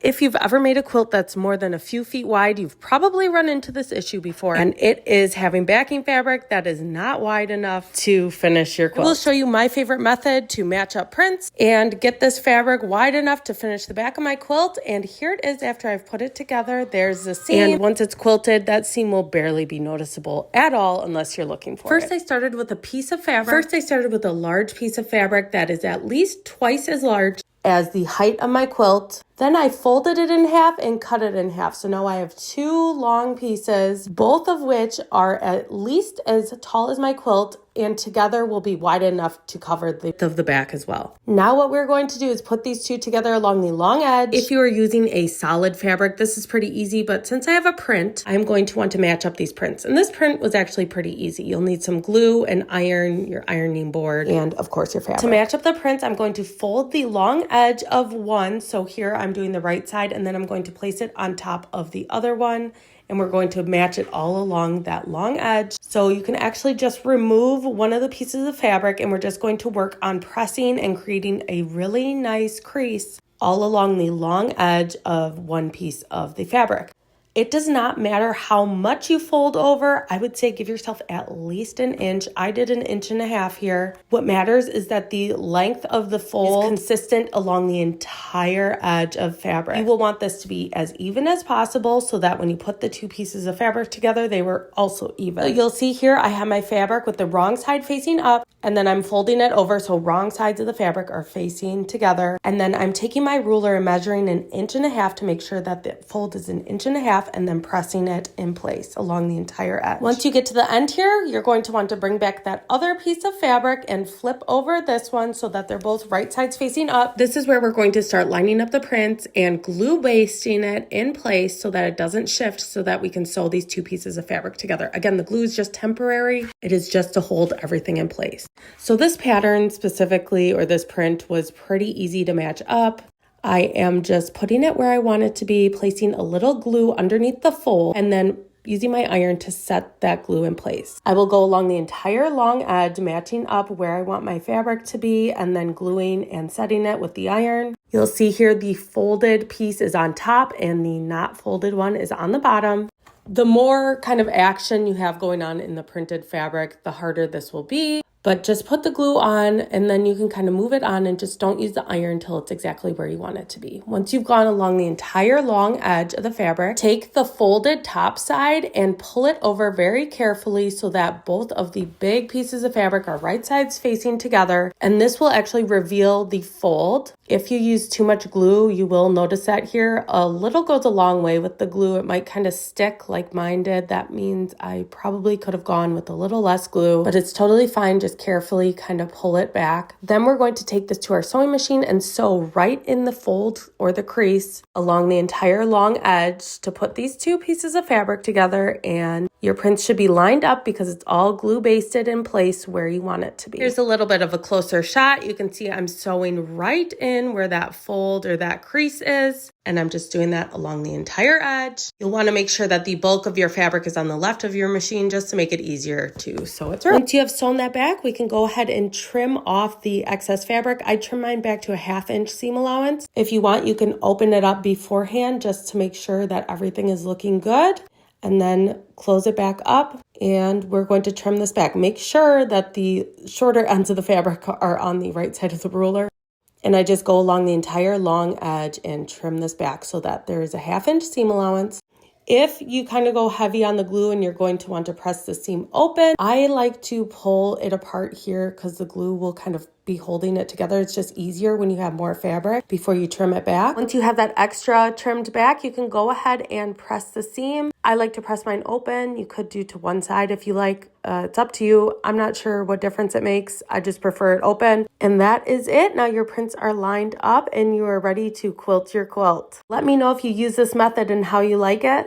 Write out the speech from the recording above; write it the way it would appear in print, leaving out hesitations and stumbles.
If you've ever made a quilt that's more than a few feet wide, you've probably run into this issue before, and it is having backing fabric that is not wide enough to finish your quilt. I will show you my favorite method to match up prints and get this fabric wide enough to finish the back of my quilt, and here it is after I've put it together. There's the seam, and once it's quilted, that seam will barely be noticeable at all unless you're looking for it. First, I started with a piece of fabric. First, I started with a large piece of fabric that is at least twice as large as the height of my quilt. Then I folded it in half and cut it in half. So now I have two long pieces, both of which are at least as tall as my quilt, and together will be wide enough to cover the width of the back as well. Now what we're going to do is put these two together along the long edge. If you are using a solid fabric, this is pretty easy, but since I have a print, I'm going to want to match up these prints. And this print was actually pretty easy. You'll need some glue and iron, your ironing board, and of course your fabric. To match up the prints, I'm going to fold the long edge of one. So here I'm doing the right side, and then I'm going to place it on top of the other one, and we're going to match it all along that long edge. So you can actually just remove one of the pieces of fabric, and we're just going to work on pressing and creating a really nice crease all along the long edge of one piece of the fabric. It does not matter how much you fold over. I would say give yourself at least an inch. I did an inch and a half here. What matters is that the length of the fold is consistent along the entire edge of fabric. You will want this to be as even as possible so that when you put the two pieces of fabric together, they were also even. So you'll see here I have my fabric with the wrong side facing up, and then I'm folding it over so wrong sides of the fabric are facing together. And then I'm taking my ruler and measuring an inch and a half to make sure that the fold is an inch and a half, and then pressing it in place along the entire edge. Once you get to the end here, you're going to want to bring back that other piece of fabric and flip over this one so that they're both right sides facing up. This is where we're going to start lining up the prints and glue basting it in place so that it doesn't shift, so that we can sew these two pieces of fabric together. Again, the glue is just temporary. It is just to hold everything in place. So this pattern specifically, or this print, was pretty easy to match up. I am just putting it where I want it to be, placing a little glue underneath the fold, and then using my iron to set that glue in place. I will go along the entire long edge, matching up where I want my fabric to be, and then gluing and setting it with the iron. You'll see here the folded piece is on top and the not folded one is on the bottom. The more kind of action you have going on in the printed fabric, the harder this will be. But just put the glue on, and then you can kind of move it on, and just don't use the iron until it's exactly where you want it to be. Once you've gone along the entire long edge of the fabric, take the folded top side and pull it over very carefully so that both of the big pieces of fabric are right sides facing together. And this will actually reveal the fold. If you use too much glue, you will notice that here. A little goes a long way with the glue. It might kind of stick like mine did. That means I probably could have gone with a little less glue, but it's totally fine. Just carefully kind of pull it back. Then we're going to take this to our sewing machine and sew right in the fold or the crease along the entire long edge to put these two pieces of fabric together, and your prints should be lined up because it's all glue basted in place where you want it to be. Here's a little bit of a closer shot. You can see I'm sewing right in where that fold or that crease is, and I'm just doing that along the entire edge. You'll want to make sure that the bulk of your fabric is on the left of your machine just to make it easier to sew it through. Once you have sewn that back, we can go ahead and trim off the excess fabric. I trim mine back to a 1/2 inch seam allowance. If you want, you can open it up beforehand just to make sure that everything is looking good, and then close it back up, and we're going to trim this back. Make sure that the shorter ends of the fabric are on the right side of the ruler. And I just go along the entire long edge and trim this back so that there is a 1/2 inch seam allowance. If you kind of go heavy on the glue and you're going to want to press the seam open, I like to pull it apart here because the glue will kind of be holding it together. It's just easier when you have more fabric before you trim it back. Once you have that extra trimmed back, you can go ahead and press the seam. I like to press mine open. You could do to one side if you like. It's up to you. I'm not sure what difference it makes. I just prefer it open. And that is it. Now your prints are lined up and you are ready to quilt your quilt. Let me know if you use this method and how you like it.